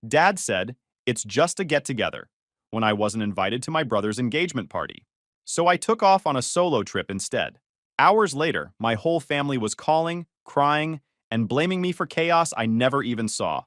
Dad said, it's just a get-together, when I wasn't invited to my brother's engagement party. So I took off on a solo trip instead. Hours later, my whole family was calling, crying, and blaming me for chaos I never even saw.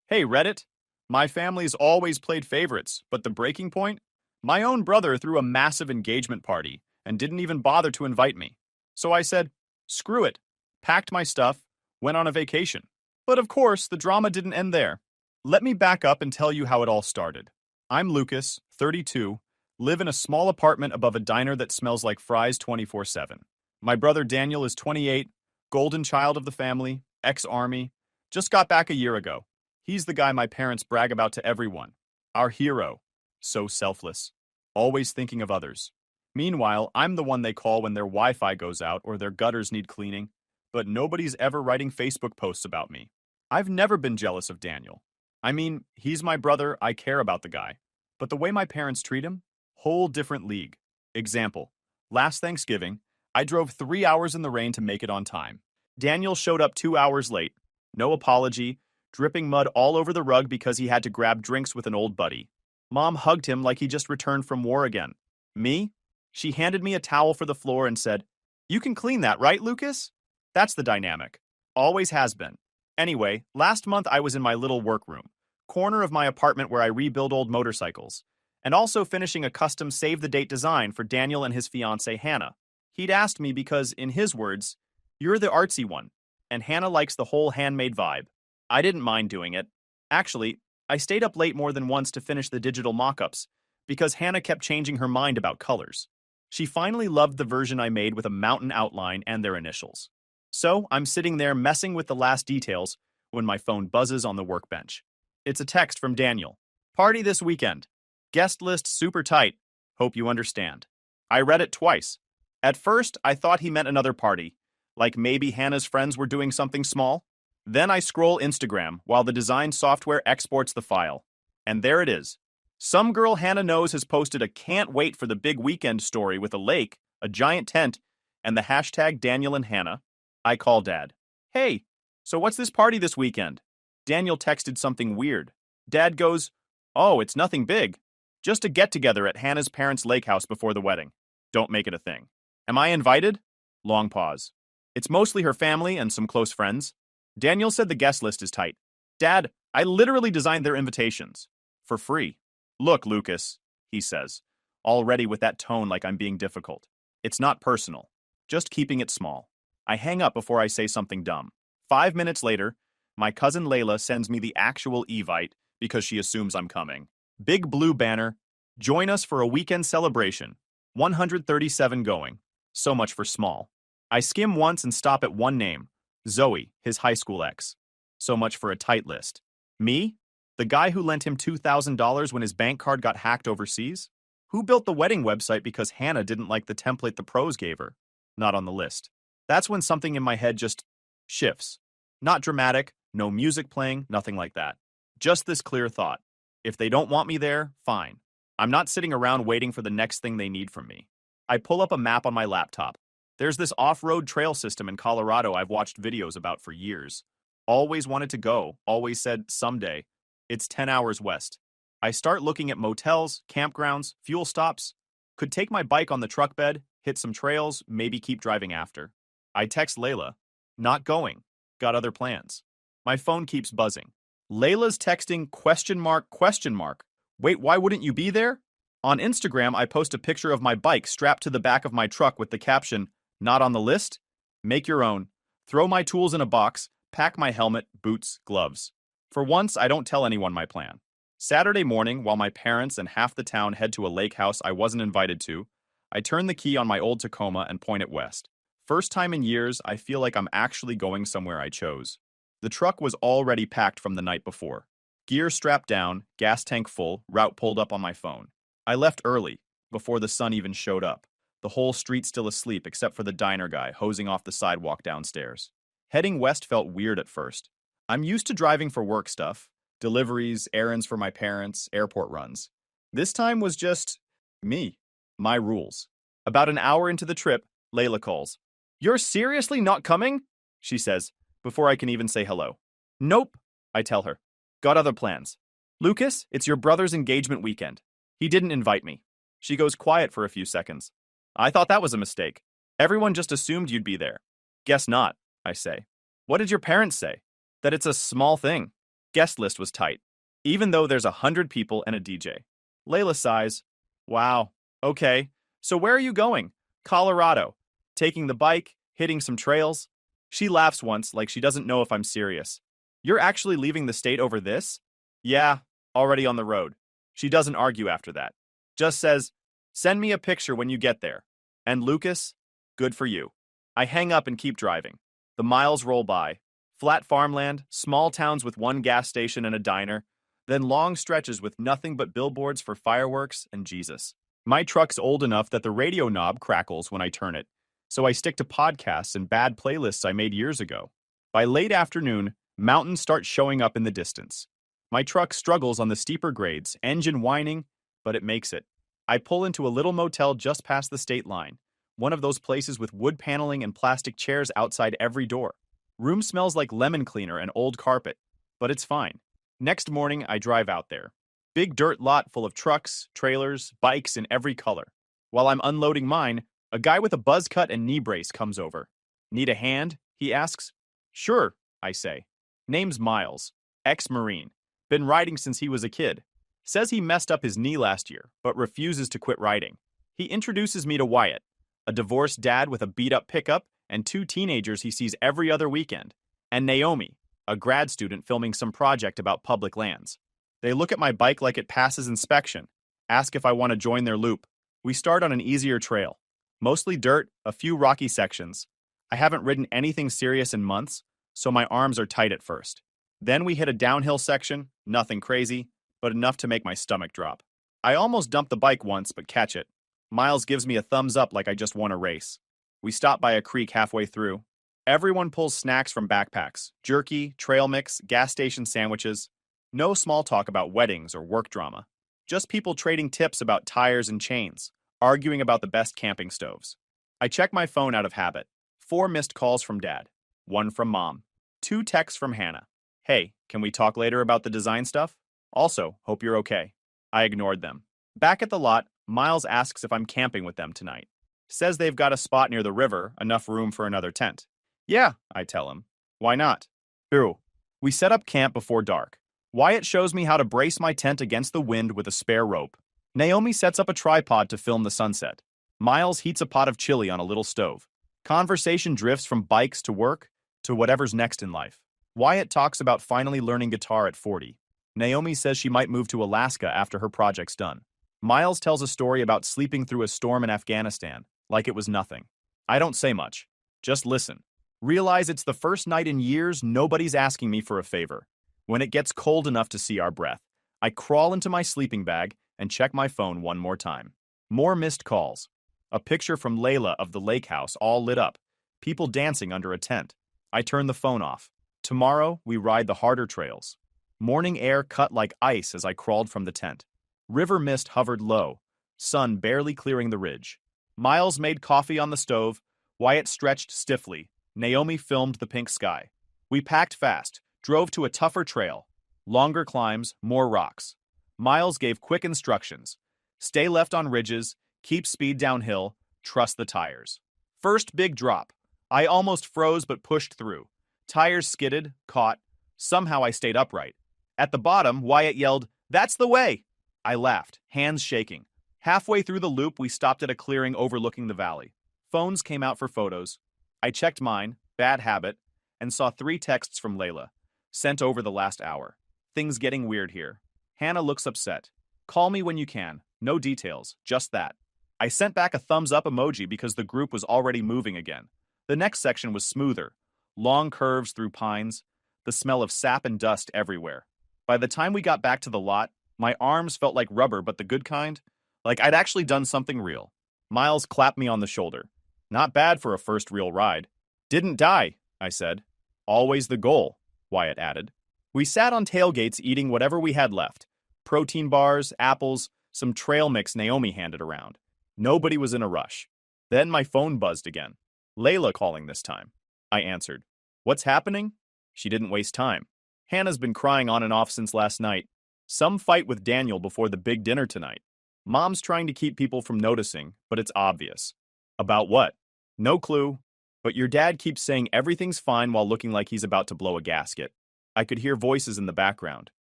Hey, Reddit. My family's always played favorites, but the breaking point? My own brother threw a massive engagement party and didn't even bother to invite me. So I said, screw it, packed my stuff, went on a vacation. But of course, the drama didn't end there. Let me back up and tell you how it all started. I'm Lucas, 32, live in a small apartment above a diner that smells like fries 24/7. My brother Daniel is 28, golden child of the family, ex-army, just got back a year ago. He's the guy my parents brag about to everyone. Our hero. So selfless. Always thinking of others. Meanwhile, I'm the one they call when their Wi-Fi goes out or their gutters need cleaning, but nobody's ever writing Facebook posts about me. I've never been jealous of Daniel. I mean, he's my brother, I care about the guy. But the way my parents treat him? Whole different league. Example. Last Thanksgiving, I drove 3 hours in the rain to make it on time. Daniel showed up 2 hours late. No apology, dripping mud all over the rug because he had to grab drinks with an old buddy. Mom hugged him like he just returned from war again. Me? She handed me a towel for the floor and said, "You can clean that, right, Lucas?" That's the dynamic. Always has been. Anyway, last month I was in my little workroom, corner of my apartment where I rebuild old motorcycles, and also finishing a custom save-the-date design for Daniel and his fiancée Hannah. He'd asked me because, in his words, "You're the artsy one, and Hannah likes the whole handmade vibe." I didn't mind doing it. Actually, I stayed up late more than once to finish the digital mock-ups, because Hannah kept changing her mind about colors. She finally loved the version I made with a mountain outline and their initials. So, I'm sitting there messing with the last details when my phone buzzes on the workbench. It's a text from Daniel. "Party this weekend. Guest list super tight. Hope you understand." I read it twice. At first, I thought he meant another party, like maybe Hannah's friends were doing something small. Then I scroll Instagram while the design software exports the file. And there it is. Some girl Hannah knows has posted a can't wait for the big weekend story with a lake, a giant tent, and the hashtag Daniel and Hannah. I call Dad. "Hey, so what's this party this weekend?" Daniel texted something weird. Dad goes, "Oh, it's nothing big. Just a get-together at Hannah's parents' lake house before the wedding. Don't make it a thing." Am I invited? Long pause. It's mostly her family and some close friends. Daniel said the guest list is tight. Dad, I literally designed their invitations. For free. "Look, Lucas," he says, already with that tone like I'm being difficult. "It's not personal. Just keeping it small." I hang up before I say something dumb. 5 minutes later, my cousin Layla sends me the actual evite because she assumes I'm coming. Big blue banner. "Join us for a weekend celebration. 137 going." So much for small. I skim once and stop at one name. Zoe, his high school ex. So much for a tight list. Me? The guy who lent him $2,000 when his bank card got hacked overseas? Who built the wedding website because Hannah didn't like the template the pros gave her? Not on the list. That's when something in my head just shifts. Not dramatic, no music playing, nothing like that. Just this clear thought. If they don't want me there, fine. I'm not sitting around waiting for the next thing they need from me. I pull up a map on my laptop. There's this off-road trail system in Colorado I've watched videos about for years. Always wanted to go, always said someday. It's 10 hours west. I start looking at motels, campgrounds, fuel stops. Could take my bike on the truck bed, hit some trails, maybe keep driving after. I text Layla. Not going. Got other plans. My phone keeps buzzing. Layla's texting question mark, question mark. Wait, why wouldn't you be there? On Instagram, I post a picture of my bike strapped to the back of my truck with the caption, "Not on the list? Make your own. Throw my tools in a box, pack my helmet, boots, gloves." For once, I don't tell anyone my plan. Saturday morning, while my parents and half the town head to a lake house I wasn't invited to, I turn the key on my old Tacoma and point it west. First time in years, I feel like I'm actually going somewhere I chose. The truck was already packed from the night before. Gear strapped down, gas tank full, route pulled up on my phone. I left early, before the sun even showed up. The whole street still asleep except for the diner guy hosing off the sidewalk downstairs. Heading west felt weird at first. I'm used to driving for work stuff, deliveries, errands for my parents, airport runs. This time was just me, my rules. About an hour into the trip, Layla calls. "You're seriously not coming?" she says, before I can even say hello. "Nope," I tell her. "Got other plans." Lucas, it's your brother's engagement weekend. He didn't invite me. She goes quiet for a few seconds. I thought that was a mistake. Everyone just assumed you'd be there. Guess not, I say. What did your parents say? That it's a small thing. Guest list was tight, even though there's 100 people and a DJ. Layla sighs. Wow. Okay. So where are you going? Colorado. Taking the bike, hitting some trails. She laughs once like she doesn't know if I'm serious. You're actually leaving the state over this? Yeah, already on the road. She doesn't argue after that. Just says, send me a picture when you get there. And Lucas, good for you. I hang up and keep driving. The miles roll by. Flat farmland, small towns with one gas station and a diner, then long stretches with nothing but billboards for fireworks and Jesus. My truck's old enough that the radio knob crackles when I turn it, so I stick to podcasts and bad playlists I made years ago. By late afternoon, mountains start showing up in the distance. My truck struggles on the steeper grades, engine whining, but it makes it. I pull into a little motel just past the state line, one of those places with wood paneling and plastic chairs outside every door. Room smells like lemon cleaner and old carpet, but it's fine. Next morning, I drive out there. Big dirt lot full of trucks, trailers, bikes in every color. While I'm unloading mine, a guy with a buzz cut and knee brace comes over. Need a hand? He asks. Sure, I say. Name's Miles, ex-Marine. Been riding since he was a kid. Says he messed up his knee last year, but refuses to quit riding. He introduces me to Wyatt, a divorced dad with a beat-up pickup and 2 teenagers he sees every other weekend, and Naomi, a grad student filming some project about public lands. They look at my bike like it passes inspection, ask if I want to join their loop. We start on an easier trail. Mostly dirt, a few rocky sections. I haven't ridden anything serious in months, so my arms are tight at first. Then we hit a downhill section, nothing crazy, but enough to make my stomach drop. I almost dump the bike once, but catch it. Miles gives me a thumbs up like I just won a race. We stop by a creek halfway through. Everyone pulls snacks from backpacks, jerky, trail mix, gas station sandwiches. No small talk about weddings or work drama. Just people trading tips about tires and chains, arguing about the best camping stoves. I check my phone out of habit. 4 missed calls from Dad. 1 from Mom. 2 texts from Hannah. Hey, can we talk later about the design stuff? Also, hope you're okay. I ignored them. Back at the lot, Miles asks if I'm camping with them tonight. Says they've got a spot near the river, enough room for another tent. Yeah, I tell him. Why not? Ooh. We set up camp before dark. Wyatt shows me how to brace my tent against the wind with a spare rope. Naomi sets up a tripod to film the sunset. Miles heats a pot of chili on a little stove. Conversation drifts from bikes to work to whatever's next in life. Wyatt talks about finally learning guitar at 40. Naomi says she might move to Alaska after her project's done. Miles tells a story about sleeping through a storm in Afghanistan, like it was nothing. I don't say much. Just listen. Realize it's the first night in years nobody's asking me for a favor. When it gets cold enough to see our breath, I crawl into my sleeping bag and check my phone one more time. More missed calls. A picture from Layla of the lake house all lit up. People dancing under a tent. I turn the phone off. Tomorrow, we ride the harder trails. Morning air cut like ice as I crawled from the tent. River mist hovered low, sun barely clearing the ridge. Miles made coffee on the stove. Wyatt stretched stiffly. Naomi filmed the pink sky. We packed fast, drove to a tougher trail. Longer climbs, more rocks. Miles gave quick instructions. Stay left on ridges, keep speed downhill, trust the tires. First big drop. I almost froze but pushed through. Tires skidded, caught. Somehow I stayed upright. At the bottom, Wyatt yelled, "That's the way!" I laughed, hands shaking. Halfway through the loop, we stopped at a clearing overlooking the valley. Phones came out for photos. I checked mine, bad habit, and saw 3 texts from Layla, sent over the last hour. Things getting weird here. Hannah looks upset. Call me when you can. No details, just that. I sent back a thumbs up emoji because the group was already moving again. The next section was smoother. Long curves through pines, the smell of sap and dust everywhere. By the time we got back to the lot, my arms felt like rubber, but the good kind. Like I'd actually done something real. Miles clapped me on the shoulder. Not bad for a first real ride. Didn't die, I said. Always the goal, Wyatt added. We sat on tailgates eating whatever we had left. Protein bars, apples, some trail mix Naomi handed around. Nobody was in a rush. Then my phone buzzed again. Layla calling this time. I answered. What's happening? She didn't waste time. Hannah's been crying on and off since last night. Some fight with Daniel before the big dinner tonight. Mom's trying to keep people from noticing, but it's obvious. About what? No clue. But your dad keeps saying everything's fine while looking like he's about to blow a gasket. I could hear voices in the background.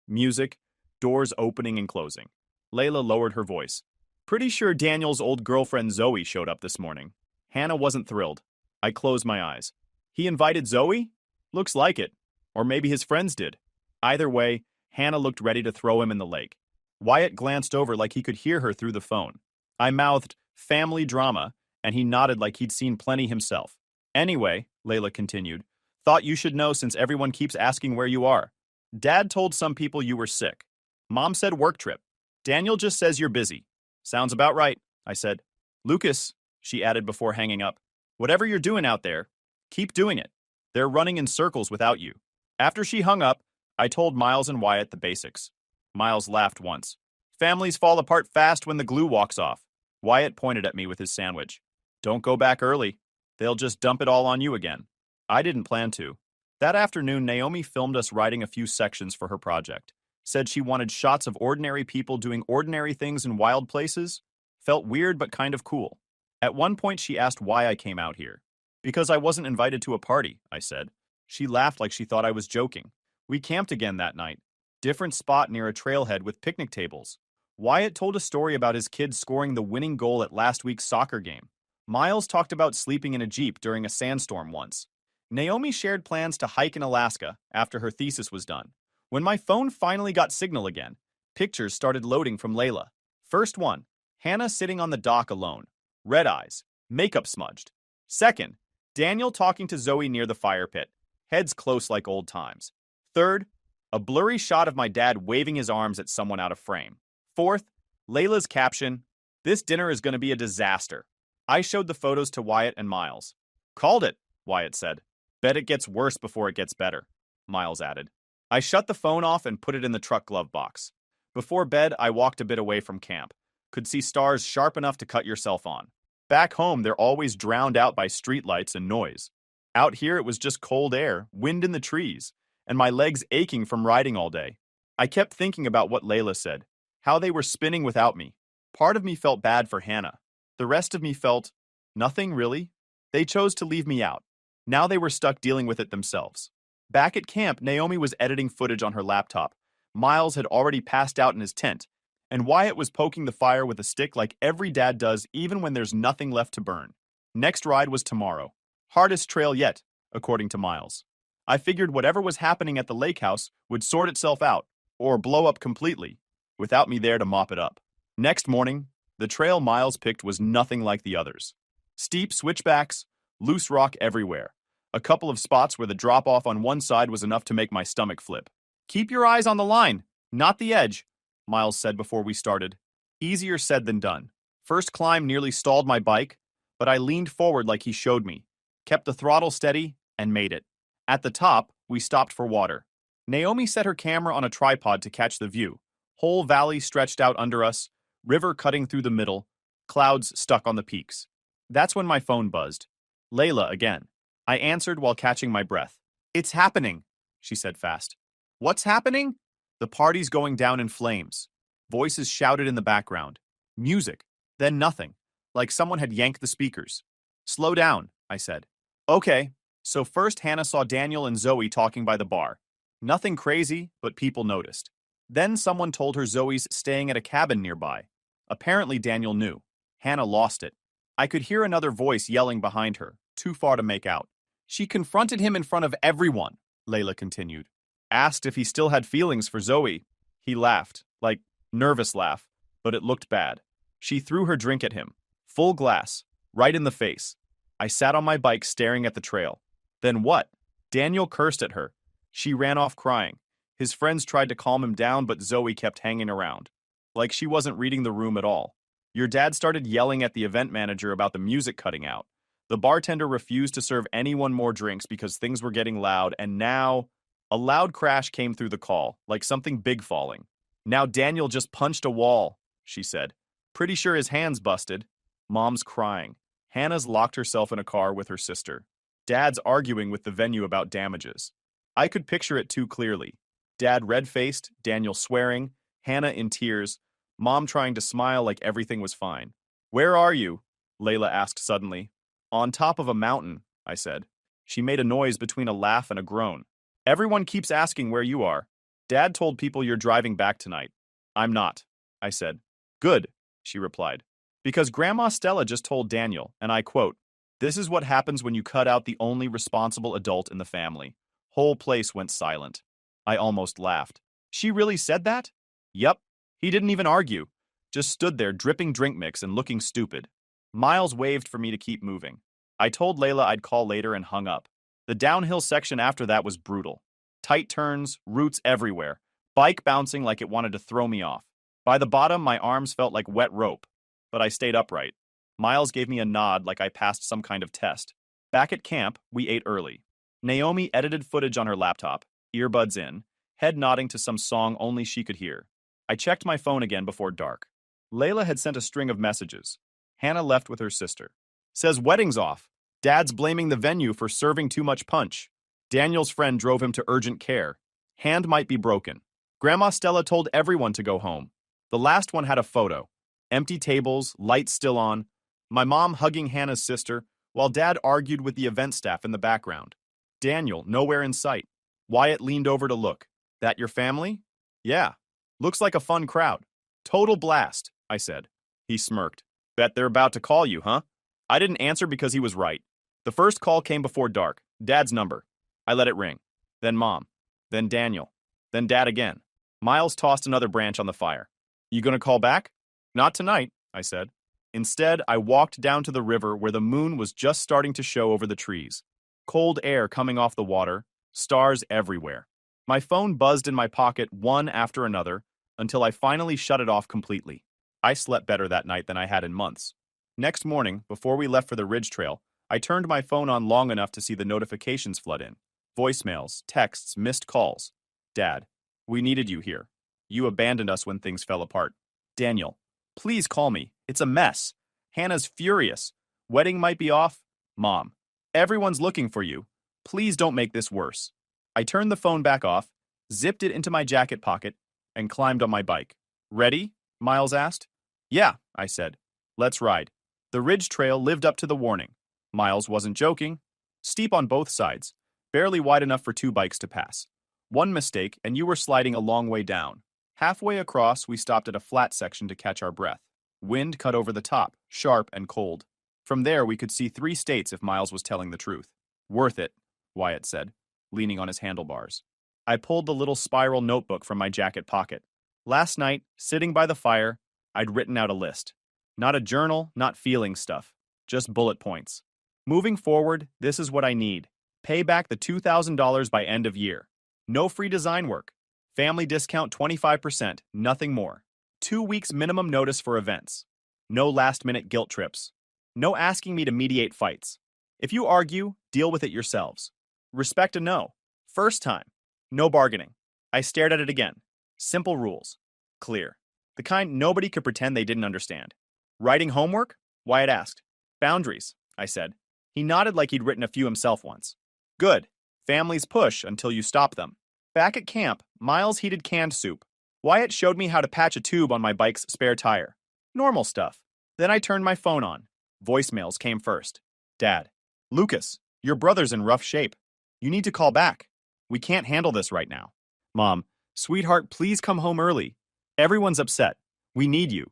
Music, doors opening and closing. Layla lowered her voice. Pretty sure Daniel's old girlfriend Zoe showed up this morning. Hannah wasn't thrilled. I closed my eyes. He invited Zoe? Looks like it. Or maybe his friends did. Either way, Hannah looked ready to throw him in the lake. Wyatt glanced over like he could hear her through the phone. I mouthed, family drama, and he nodded like he'd seen plenty himself. Anyway, Layla continued, thought you should know since everyone keeps asking where you are. Dad told some people you were sick. Mom said work trip. Daniel just says you're busy. Sounds about right, I said. Lucas, she added before hanging up, whatever you're doing out there, keep doing it. They're running in circles without you. After she hung up, I told Miles and Wyatt the basics. Miles laughed once. Families fall apart fast when the glue walks off. Wyatt pointed at me with his sandwich. Don't go back early. They'll just dump it all on you again. I didn't plan to. That afternoon, Naomi filmed us writing a few sections for her project. Said she wanted shots of ordinary people doing ordinary things in wild places. Felt weird but kind of cool. At one point, she asked why I came out here. Because I wasn't invited to a party, I said. She laughed like she thought I was joking. We camped again that night. Different spot near a trailhead with picnic tables. Wyatt told a story about his kids scoring the winning goal at last week's soccer game. Miles talked about sleeping in a Jeep during a sandstorm once. Naomi shared plans to hike in Alaska after her thesis was done. When my phone finally got signal again, pictures started loading from Layla. First one, Hannah sitting on the dock alone. Red eyes, makeup smudged. Second, Daniel talking to Zoe near the fire pit, heads close like old times. Third, a blurry shot of my dad waving his arms at someone out of frame. Fourth, Layla's caption, this dinner is going to be a disaster. I showed the photos to Wyatt and Miles. Called it, Wyatt said. Bet it gets worse before it gets better, Miles added. I shut the phone off and put it in the truck glove box. Before bed, I walked a bit away from camp. Could see stars sharp enough to cut yourself on. Back home, they're always drowned out by streetlights and noise. Out here, it was just cold air, wind in the trees, and my legs aching from riding all day. I kept thinking about what Layla said, how they were spinning without me. Part of me felt bad for Hannah. The rest of me felt, nothing really. They chose to leave me out. Now they were stuck dealing with it themselves. Back at camp, Naomi was editing footage on her laptop. Miles had already passed out in his tent, and Wyatt was poking the fire with a stick like every dad does even when there's nothing left to burn. Next ride was tomorrow. Hardest trail yet, according to Miles. I figured whatever was happening at the lake house would sort itself out, or blow up completely, without me there to mop it up. Next morning, the trail Miles picked was nothing like the others. Steep switchbacks, loose rock everywhere. A couple of spots where the drop-off on one side was enough to make my stomach flip. Keep your eyes on the line, not the edge, Miles said before we started. Easier said than done. First climb nearly stalled my bike, but I leaned forward like he showed me, kept the throttle steady, and made it. At the top, we stopped for water. Naomi set her camera on a tripod to catch the view. Whole valley stretched out under us, river cutting through the middle, clouds stuck on the peaks. That's when my phone buzzed. Layla again. I answered while catching my breath. It's happening, she said fast. What's happening? The party's going down in flames. Voices shouted in the background. Music. Then nothing. Like someone had yanked the speakers. Slow down, I said. Okay. So first Hannah saw Daniel and Zoe talking by the bar. Nothing crazy, but people noticed. Then someone told her Zoe's staying at a cabin nearby. Apparently Daniel knew. Hannah lost it. I could hear another voice yelling behind her, too far to make out. She confronted him in front of everyone, Layla continued. Asked if he still had feelings for Zoe. He laughed, like nervous laugh, but it looked bad. She threw her drink at him. Full glass, right in the face. I sat on my bike staring at the trail. Then what? Daniel cursed at her. She ran off crying. His friends tried to calm him down, but Zoe kept hanging around. Like she wasn't reading the room at all. Your dad started yelling at the event manager about the music cutting out. The bartender refused to serve anyone more drinks because things were getting loud, and now a loud crash came through the call, like something big falling. Now Daniel just punched a wall, she said. Pretty sure his hand's busted. Mom's crying. Hannah's locked herself in a car with her sister. Dad's arguing with the venue about damages. I could picture it too clearly. Dad red-faced, Daniel swearing, Hannah in tears, Mom trying to smile like everything was fine. Where are you? Layla asked suddenly. On top of a mountain, I said. She made a noise between a laugh and a groan. Everyone keeps asking where you are. Dad told people you're driving back tonight. I'm not, I said. Good, she replied. Because Grandma Stella just told Daniel, and I quote, "This is what happens when you cut out the only responsible adult in the family." Whole place went silent. I almost laughed. She really said that? Yup. He didn't even argue. Just stood there dripping drink mix and looking stupid. Miles waved for me to keep moving. I told Layla I'd call later and hung up. The downhill section after that was brutal. Tight turns, roots everywhere, bike bouncing like it wanted to throw me off. By the bottom, my arms felt like wet rope, but I stayed upright. Miles gave me a nod like I passed some kind of test. Back at camp, we ate early. Naomi edited footage on her laptop, earbuds in, head nodding to some song only she could hear. I checked my phone again before dark. Layla had sent a string of messages. Hannah left with her sister. Says wedding's off. Dad's blaming the venue for serving too much punch. Daniel's friend drove him to urgent care. Hand might be broken. Grandma Stella told everyone to go home. The last one had a photo. Empty tables, lights still on. My mom hugging Hannah's sister, while Dad argued with the event staff in the background. Daniel nowhere in sight. Wyatt leaned over to look. That your family? Yeah. Looks like a fun crowd. Total blast, I said. He smirked. Bet they're about to call you, huh? I didn't answer because he was right. The first call came before dark. Dad's number. I let it ring. Then Mom. Then Daniel. Then Dad again. Miles tossed another branch on the fire. You gonna call back? Not tonight, I said. Instead, I walked down to the river where the moon was just starting to show over the trees. Cold air coming off the water, stars everywhere. My phone buzzed in my pocket one after another until I finally shut it off completely. I slept better that night than I had in months. Next morning, before we left for the ridge trail, I turned my phone on long enough to see the notifications flood in. Voicemails, texts, missed calls. Dad, we needed you here. You abandoned us when things fell apart. Daniel, please call me. It's a mess. Hannah's furious. Wedding might be off. Mom, everyone's looking for you. Please don't make this worse. I turned the phone back off, zipped it into my jacket pocket, and climbed on my bike. Ready? Miles asked. Yeah, I said. Let's ride. The ridge trail lived up to the warning. Miles wasn't joking. Steep on both sides, barely wide enough for two bikes to pass. One mistake, and you were sliding a long way down. Halfway across, we stopped at a flat section to catch our breath. Wind cut over the top, sharp and cold. From there, we could see 3 states if Miles was telling the truth. Worth it, Wyatt said, leaning on his handlebars. I pulled the little spiral notebook from my jacket pocket. Last night, sitting by the fire, I'd written out a list. Not a journal, not feeling stuff, just bullet points. Moving forward, this is what I need. Pay back the $2,000 by end of year. No free design work. Family discount 25%, nothing more. 2 weeks minimum notice for events. No last-minute guilt trips. No asking me to mediate fights. If you argue, deal with it yourselves. Respect a no. First time. No bargaining. I stared at it again. Simple rules. Clear. The kind nobody could pretend they didn't understand. Writing homework? Wyatt asked. Boundaries, I said. He nodded like he'd written a few himself once. Good. Families push until you stop them. Back at camp, Miles heated canned soup. Wyatt showed me how to patch a tube on my bike's spare tire. Normal stuff. Then I turned my phone on. Voicemails came first. Dad. Lucas, your brother's in rough shape. You need to call back. We can't handle this right now. Mom. Sweetheart, please come home early. Everyone's upset. We need you.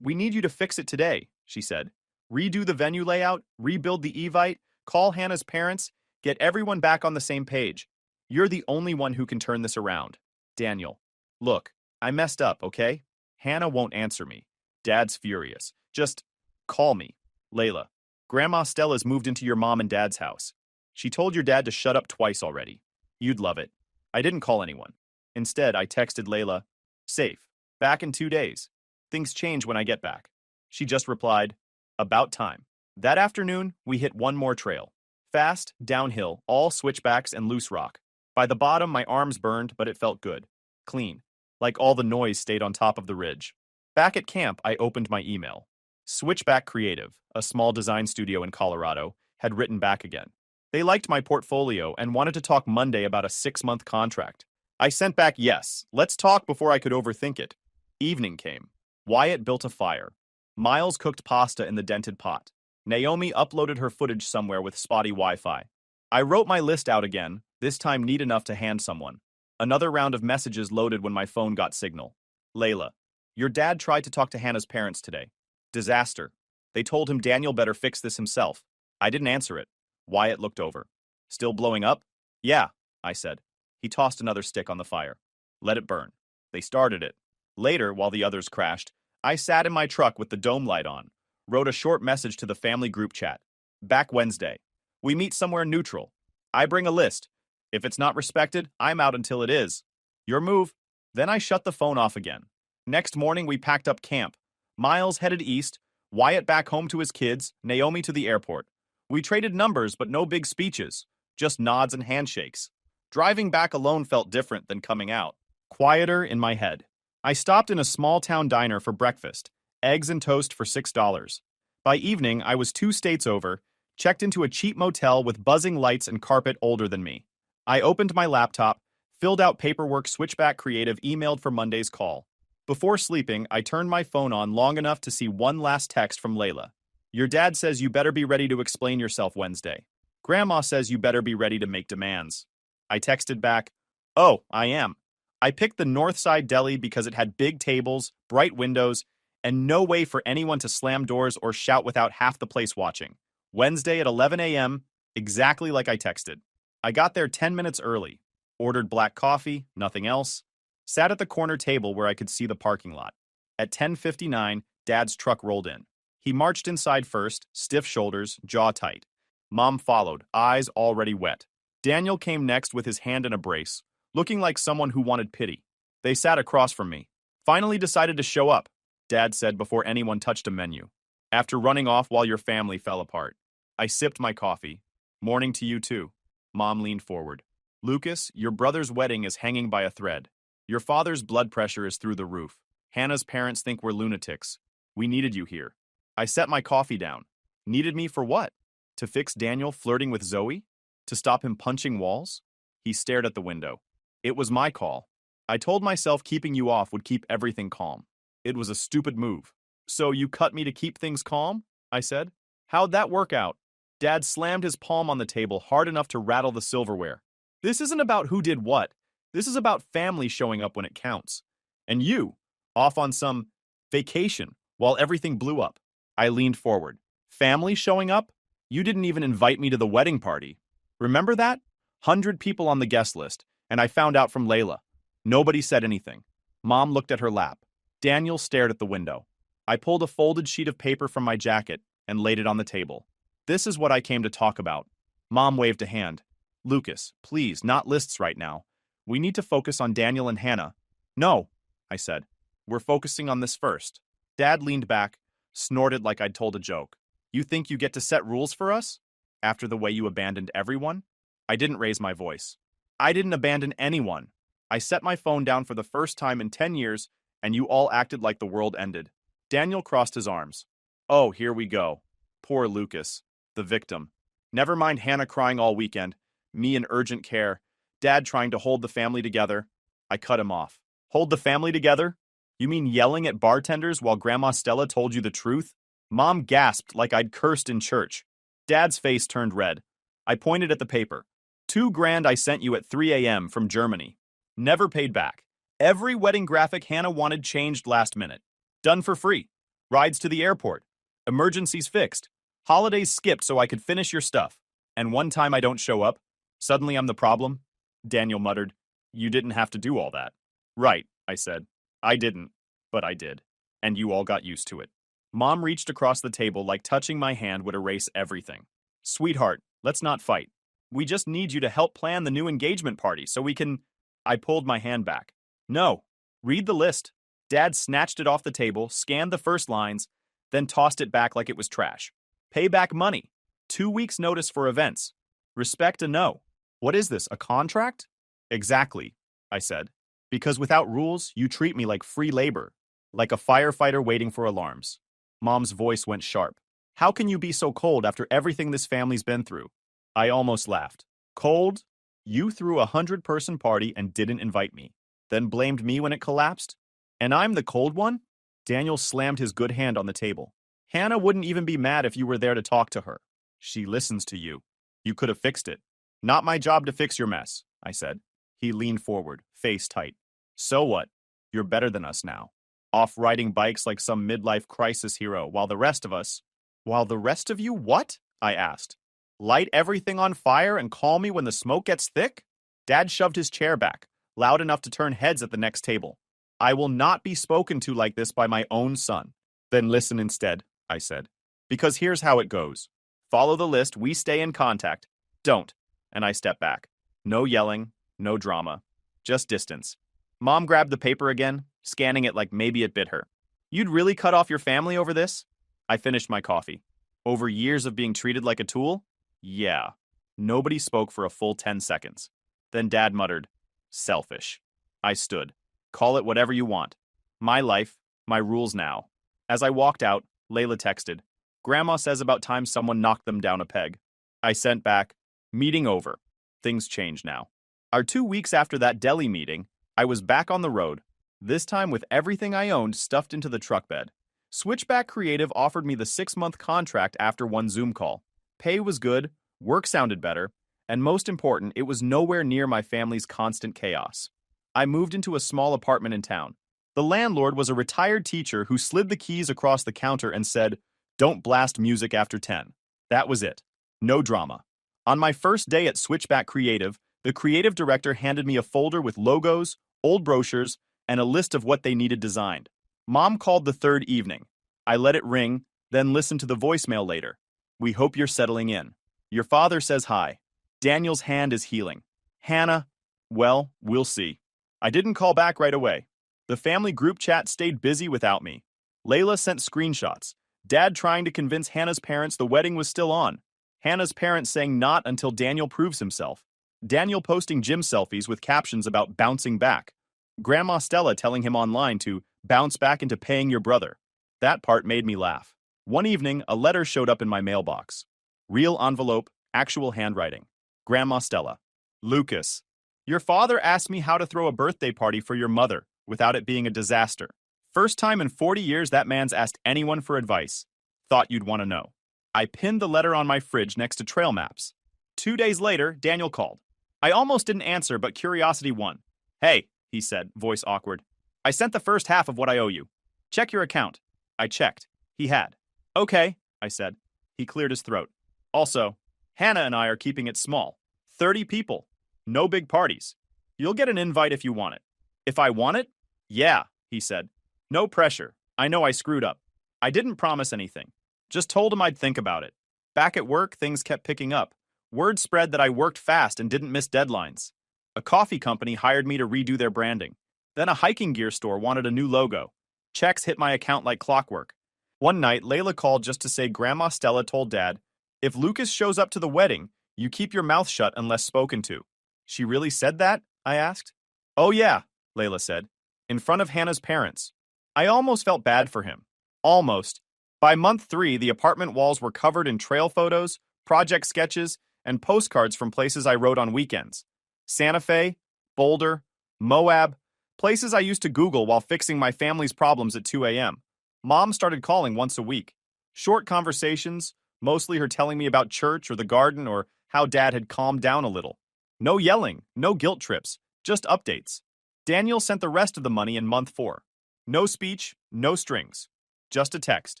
We need you to fix it today, she said. Redo the venue layout, rebuild the Evite, call Hannah's parents, get everyone back on the same page. You're the only one who can turn this around. Daniel. Look, I messed up, okay? Hannah won't answer me. Dad's furious. Just call me. Layla. Grandma Stella's moved into your mom and dad's house. She told your dad to shut up twice already. You'd love it. I didn't call anyone. Instead, I texted Layla, safe, back in 2 days. Things change when I get back. She just replied, about time. That afternoon, we hit one more trail. Fast, downhill, all switchbacks and loose rock. By the bottom, my arms burned, but it felt good. Clean. Like all the noise stayed on top of the ridge. Back at camp, I opened my email. Switchback Creative, a small design studio in Colorado, had written back again. They liked my portfolio and wanted to talk Monday about a 6-month contract. I sent back yes, let's talk before I could overthink it. Evening came. Wyatt built a fire. Miles cooked pasta in the dented pot. Naomi uploaded her footage somewhere with spotty Wi-Fi. I wrote my list out again, this time neat enough to hand someone. Another round of messages loaded when my phone got signal. Layla, your dad tried to talk to Hannah's parents today. Disaster. They told him Daniel better fix this himself. I didn't answer it. Wyatt looked over. Still blowing up? Yeah, I said. He tossed another stick on the fire. Let it burn. They started it. Later, while the others crashed, I sat in my truck with the dome light on, wrote a short message to the family group chat. Back Wednesday. We meet somewhere neutral. I bring a list. If it's not respected, I'm out until it is. Your move. Then I shut the phone off again. Next morning, we packed up camp. Miles headed east, Wyatt back home to his kids, Naomi to the airport. We traded numbers, but no big speeches, just nods and handshakes. Driving back alone felt different than coming out. Quieter in my head. I stopped in a small-town diner for breakfast, eggs and toast for $6. By evening, I was 2 states over, checked into a cheap motel with buzzing lights and carpet older than me. I opened my laptop, filled out paperwork Switchback Creative emailed for Monday's call. Before sleeping, I turned my phone on long enough to see one last text from Layla. Your dad says you better be ready to explain yourself Wednesday. Grandma says you better be ready to make demands. I texted back, oh, I am. I picked the Northside Deli because it had big tables, bright windows, and no way for anyone to slam doors or shout without half the place watching. Wednesday at 11 a.m., exactly like I texted. I got there 10 minutes early, ordered black coffee, nothing else, sat at the corner table where I could see the parking lot. At 10:59, Dad's truck rolled in. He marched inside first, stiff shoulders, jaw tight. Mom followed, eyes already wet. Daniel came next with his hand in a brace, looking like someone who wanted pity. They sat across from me. Finally decided to show up, Dad said before anyone touched a menu. After running off while your family fell apart. I sipped my coffee. Morning to you too. Mom leaned forward. Lucas, your brother's wedding is hanging by a thread. Your father's blood pressure is through the roof. Hannah's parents think we're lunatics. We needed you here. I set my coffee down. Needed me for what? To fix Daniel flirting with Zoe? To stop him punching walls? He stared at the window. It was my call. I told myself keeping you off would keep everything calm. It was a stupid move. So you cut me to keep things calm? I said. How'd that work out? Dad slammed his palm on the table hard enough to rattle the silverware. This isn't about who did what. This is about family showing up when it counts. And you, off on some vacation while everything blew up. I leaned forward. Family showing up? You didn't even invite me to the wedding party. Remember that? 100 people on the guest list, and I found out from Layla. Nobody said anything. Mom looked at her lap. Daniel stared at the window. I pulled a folded sheet of paper from my jacket and laid it on the table. This is what I came to talk about. Mom waved a hand. Lucas, please, not lists right now. We need to focus on Daniel and Hannah. No, I said. We're focusing on this first. Dad leaned back, snorted like I'd told a joke. You think you get to set rules for us? After the way you abandoned everyone? I didn't raise my voice. I didn't abandon anyone. I set my phone down for the first time in 10 years, and you all acted like the world ended. Daniel crossed his arms. Oh, here we go. Poor Lucas, the victim. Never mind Hannah crying all weekend, me in urgent care, Dad trying to hold the family together. I cut him off. Hold the family together? You mean yelling at bartenders while Grandma Stella told you the truth? Mom gasped like I'd cursed in church. Dad's face turned red. I pointed at the paper. $2,000 I sent you at 3 a.m. from Germany. Never paid back. Every wedding graphic Hannah wanted changed last minute. Done for free. Rides to the airport. Emergencies fixed. Holidays skipped so I could finish your stuff. And one time I don't show up. Suddenly I'm the problem. Daniel muttered. You didn't have to do all that. Right, I said. I didn't, but I did. And you all got used to it. Mom reached across the table like touching my hand would erase everything. Sweetheart, let's not fight. We just need you to help plan the new engagement party so we can... I pulled my hand back. No, read the list. Dad snatched it off the table, scanned the first lines, then tossed it back like it was trash. Pay back money. 2 weeks notice for events. Respect a no. What is this, a contract? Exactly, I said. Because without rules, you treat me like free labor, like a firefighter waiting for alarms. Mom's voice went sharp. How can you be so cold after everything this family's been through? I almost laughed. Cold? You threw a 100-person party and didn't invite me, then blamed me when it collapsed? And I'm the cold one? Daniel slammed his good hand on the table. Hannah wouldn't even be mad if you were there to talk to her. She listens to you. You could have fixed it. Not my job to fix your mess, I said. He leaned forward, face tight. So what? You're better than us now. Off riding bikes like some midlife crisis hero, while the rest of us... While the rest of you what? I asked. Light everything on fire and call me when the smoke gets thick? Dad shoved his chair back, loud enough to turn heads at the next table. I will not be spoken to like this by my own son. Then listen instead, I said. Because here's how it goes. Follow the list, we stay in contact. Don't. And I step back. No yelling, no drama. Just distance. Mom grabbed the paper again, scanning it like maybe it bit her. You'd really cut off your family over this? I finished my coffee. Over years of being treated like a tool? Yeah. Nobody spoke for a full 10 seconds. Then Dad muttered, selfish. I stood. Call it whatever you want. My life, my rules now. As I walked out, Layla texted, Grandma says about time someone knocked them down a peg. I sent back, meeting over. Things change now. Our 2 weeks after that deli meeting, I was back on the road, this time with everything I owned stuffed into the truck bed. Switchback Creative offered me the 6-month contract after one Zoom call. Pay was good, work sounded better, and most important, it was nowhere near my family's constant chaos. I moved into a small apartment in town. The landlord was a retired teacher who slid the keys across the counter and said, "Don't blast music after 10. That was it. No drama. On my first day at Switchback Creative, the creative director handed me a folder with logos, old brochures, and a list of what they needed designed. Mom called the third evening. I let it ring, then listened to the voicemail later. We hope you're settling in. Your father says hi. Daniel's hand is healing. Hannah, well, we'll see. I didn't call back right away. The family group chat stayed busy without me. Layla sent screenshots. Dad trying to convince Hannah's parents the wedding was still on. Hannah's parents saying not until Daniel proves himself. Daniel posting gym selfies with captions about bouncing back. Grandma Stella telling him online to bounce back into paying your brother. That part made me laugh. One evening, a letter showed up in my mailbox. Real envelope, actual handwriting. Grandma Stella. Lucas, your father asked me how to throw a birthday party for your mother without it being a disaster. First time in 40 years that man's asked anyone for advice. Thought you'd want to know. I pinned the letter on my fridge next to trail maps. 2 days later, Daniel called. I almost didn't answer, but curiosity won. Hey, he said, voice awkward. I sent the first half of what I owe you. Check your account. I checked. He had. Okay, I said. He cleared his throat. Also, Hannah and I are keeping it small. 30 people. No big parties. You'll get an invite if you want it. If I want it? Yeah, he said. No pressure. I know I screwed up. I didn't promise anything. Just told him I'd think about it. Back at work, things kept picking up. Word spread that I worked fast and didn't miss deadlines. A coffee company hired me to redo their branding. Then a hiking gear store wanted a new logo. Checks hit my account like clockwork. One night, Layla called just to say Grandma Stella told Dad, if Lucas shows up to the wedding, you keep your mouth shut unless spoken to. She really said that? I asked. Oh yeah, Layla said. In front of Hannah's parents. I almost felt bad for him. Almost. By month 3, the apartment walls were covered in trail photos, project sketches, and postcards from places I rode on weekends. Santa Fe, Boulder, Moab, places I used to Google while fixing my family's problems at 2 a.m. Mom started calling once a week. Short conversations, mostly her telling me about church or the garden or how Dad had calmed down a little. No yelling, no guilt trips, just updates. Daniel sent the rest of the money in month 4. No speech, no strings. Just a text.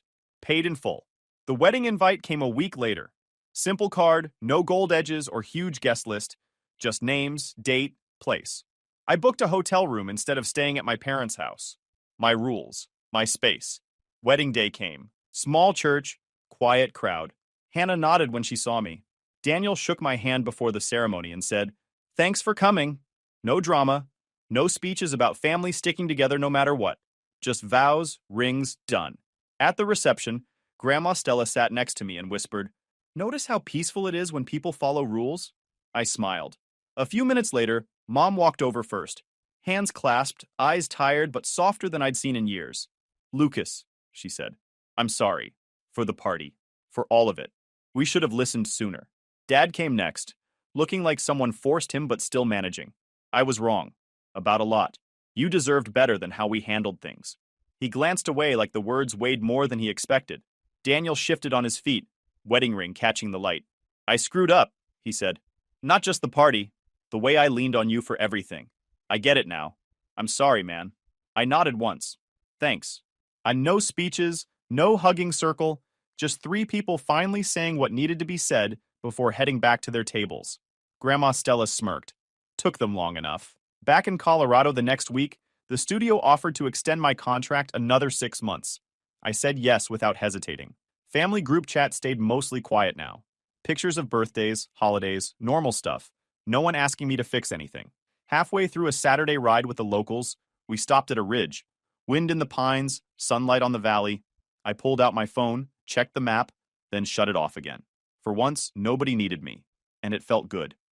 Paid in full. The wedding invite came a week later. Simple card, no gold edges or huge guest list, just names, date, place. I booked a hotel room instead of staying at my parents' house. My rules, my space. Wedding day came. Small church, quiet crowd. Hannah nodded when she saw me. Daniel shook my hand before the ceremony and said, "Thanks for coming. No drama, no speeches about family sticking together no matter what. Just vows, rings, done." At the reception, Grandma Stella sat next to me and whispered, "Notice how peaceful it is when people follow rules?" I smiled. A few minutes later, Mom walked over first. Hands clasped, eyes tired but softer than I'd seen in years. "Lucas," she said, "I'm sorry. For the party. For all of it. We should have listened sooner." Dad came next, looking like someone forced him but still managing. "I was wrong. About a lot. You deserved better than how we handled things. He glanced away like the words weighed more than he expected. Daniel shifted on his feet, wedding ring catching the light. I screwed up, he said. Not just the party, the way I leaned on you for everything. I get it now. I'm sorry, man. I nodded once. Thanks. And no speeches, no hugging circle, just three people finally saying what needed to be said before heading back to their tables. Grandma Stella smirked. Took them long enough. Back in Colorado the next week, the studio offered to extend my contract another 6 months. I said yes without hesitating. Family group chat stayed mostly quiet now. Pictures of birthdays, holidays, normal stuff. No one asking me to fix anything. Halfway through a Saturday ride with the locals, we stopped at a ridge. Wind in the pines, sunlight on the valley. I pulled out my phone, checked the map, then shut it off again. For once, nobody needed me, and it felt good.